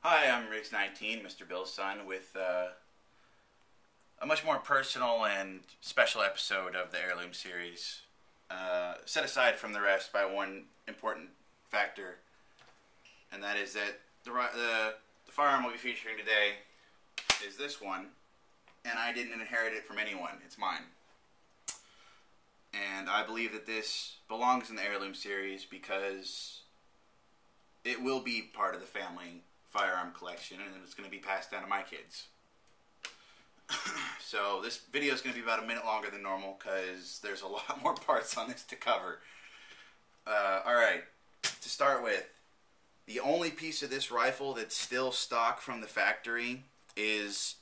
Hi, I'm Riggs19, Mr. Bill's son, with a much more personal and special episode of the Heirloom Series, set aside from the rest by one important factor, and that is that the firearm we'll be featuring today is this one, and I didn't inherit it from anyone. It's mine. And I believe that this belongs in the Heirloom Series because it will be part of the family firearm collection, and it's going to be passed down to my kids. So this video is going to be about a minute longer than normal because there's a lot more parts on this to cover. Alright, to start with, the only piece of this rifle that's still stock from the factory is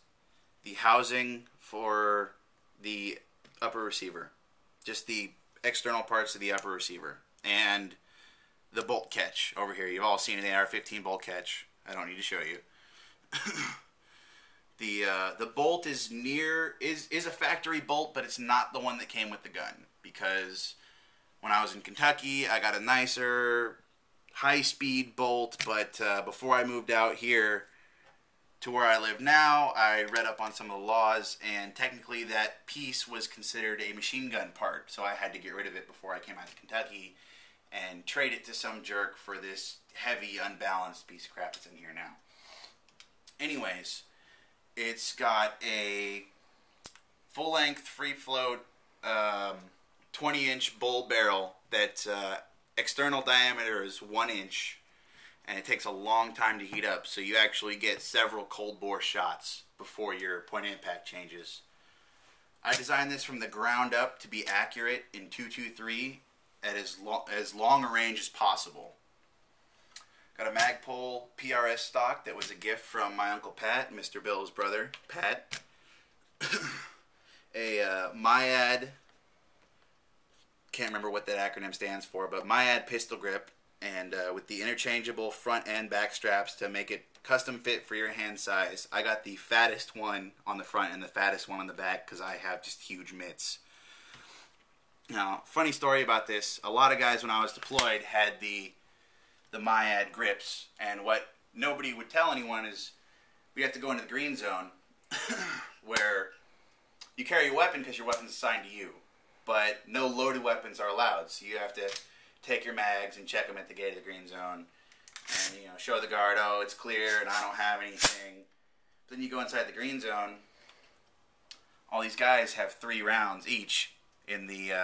the housing for the upper receiver. Just the external parts of the upper receiver. And the bolt catch over here. You've all seen an AR-15 bolt catch. I don't need to show you. The bolt is a factory bolt, but it's not the one that came with the gun, because when I was in Kentucky, I got a nicer high-speed bolt, but before I moved out here to where I live now, I read up on some of the laws, and technically that piece was considered a machine gun part, so I had to get rid of it before I came out to Kentucky and trade it to some jerk for this heavy, unbalanced piece of crap that's in here now. Anyways, it's got a full-length, free-float, 20-inch bull barrel that external diameter is 1 inch, and it takes a long time to heat up, so you actually get several cold-bore shots before your point-of-impact changes. I designed this from the ground up to be accurate in .223 at as long a range as possible. Got a Magpul PRS stock that was a gift from my Uncle Pat, Mr. Bill's brother, Pat. A MIAD, can't remember what that acronym stands for, but MIAD pistol grip, and with the interchangeable front and back straps to make it custom fit for your hand size. I got the fattest one on the front and the fattest one on the back because I have just huge mitts. Now, funny story about this, a lot of guys when I was deployed had the MIAD grips, and what nobody would tell anyone is we have to go into the green zone where you carry your weapon because your weapon's assigned to you, but no loaded weapons are allowed, so you have to take your mags and check them at the gate of the green zone and, you know, show the guard, oh, it's clear and I don't have anything. Then you go inside the green zone, all these guys have 3 rounds each in the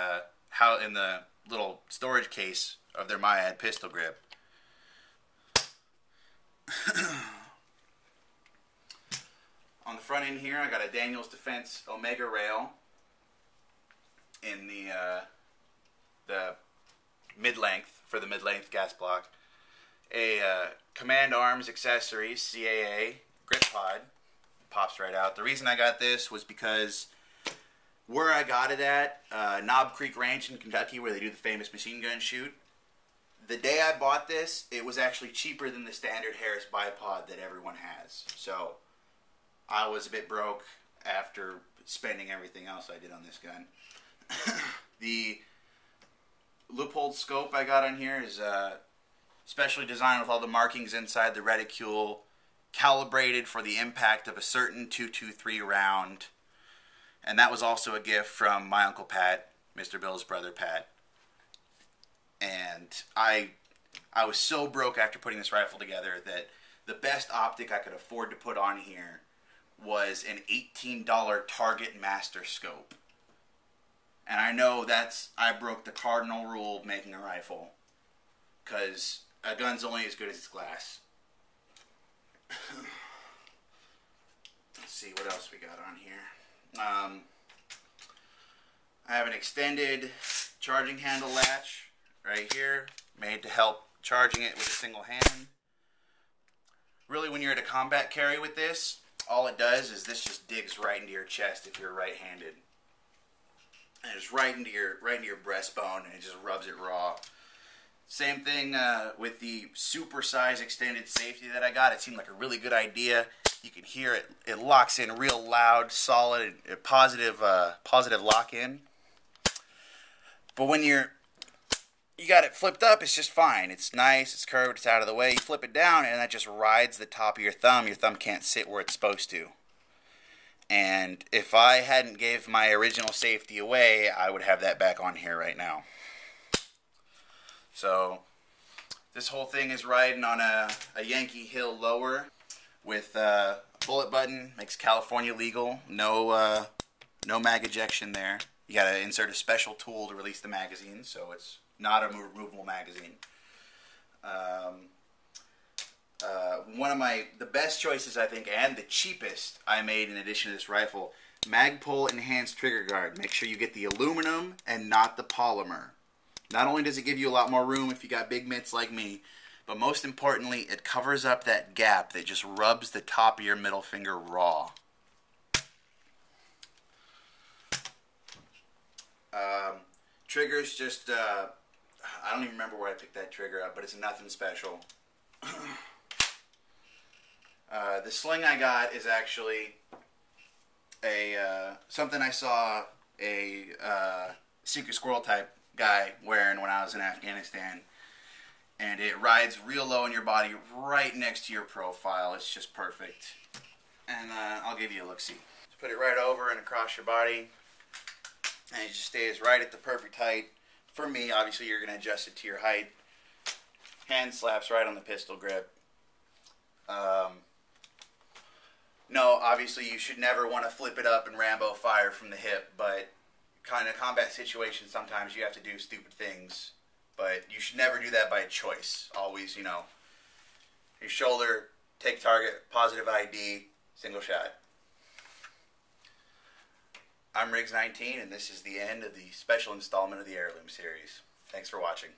little storage case of their MIAD pistol grip. On the front end here, I got a Daniels Defense Omega rail in the mid-length, for the mid-length gas block. A Command Arms Accessories CAA grip pod, pops right out. The reason I got this was because where I got it at, Knob Creek Ranch in Kentucky, where they do the famous machine gun shoot, the day I bought this, it was actually cheaper than the standard Harris bipod that everyone has. So I was a bit broke after spending everything else I did on this gun. The Leupold scope I got on here is specially designed with all the markings inside the reticule, calibrated for the impact of a certain .223 round. And that was also a gift from my Uncle Pat, Mr. Bill's brother Pat. And I was so broke after putting this rifle together that the best optic I could afford to put on here was an $18 Target Master scope. And I know I broke the cardinal rule of making a rifle, because a gun's only as good as its glass. Let's see what else we got on here. I have an extended charging handle latch right here, made to help charging it with a single hand. Really, when you're at a combat carry with this, all it does is this just digs right into your chest if you're right-handed. And it's right into your breastbone, and it just rubs it raw. Same thing with the super size extended safety that I got. It seemed like a really good idea. You can hear it. It locks in real loud, solid, positive lock-in. But when you're you got it flipped up, it's just fine. It's nice, it's curved, it's out of the way. You flip it down, and that just rides the top of your thumb. Your thumb can't sit where it's supposed to. And if I hadn't gave my original safety away, I would have that back on here right now. So this whole thing is riding on a Yankee Hill lower with a bullet button. Makes California legal. No mag ejection there. You gotta insert a special tool to release the magazine, so it's not a removable magazine. One of the best choices, I think, and the cheapest I made in addition to this rifle, Magpul Enhanced Trigger Guard. Make sure you get the aluminum and not the polymer. Not only does it give you a lot more room if you got big mitts like me, but most importantly, it covers up that gap that just rubs the top of your middle finger raw. Triggers just, I don't even remember where I picked that trigger up, but it's nothing special. The sling I got is actually something I saw a secret squirrel type guy wearing when I was in Afghanistan, and it rides real low in your body right next to your profile. It's just perfect. And I'll give you a look-see. Just put it right over and across your body, and it just stays right at the perfect height. For me, obviously, you're going to adjust it to your height. Hand slaps right on the pistol grip. No, obviously you should never want to flip it up and Rambo fire from the hip, but kind of combat situations, sometimes you have to do stupid things. But you should never do that by choice. Always, your shoulder, take target, positive ID, single shot. I'm Riggs19, and this is the end of the special installment of the Heirloom series. Thanks for watching.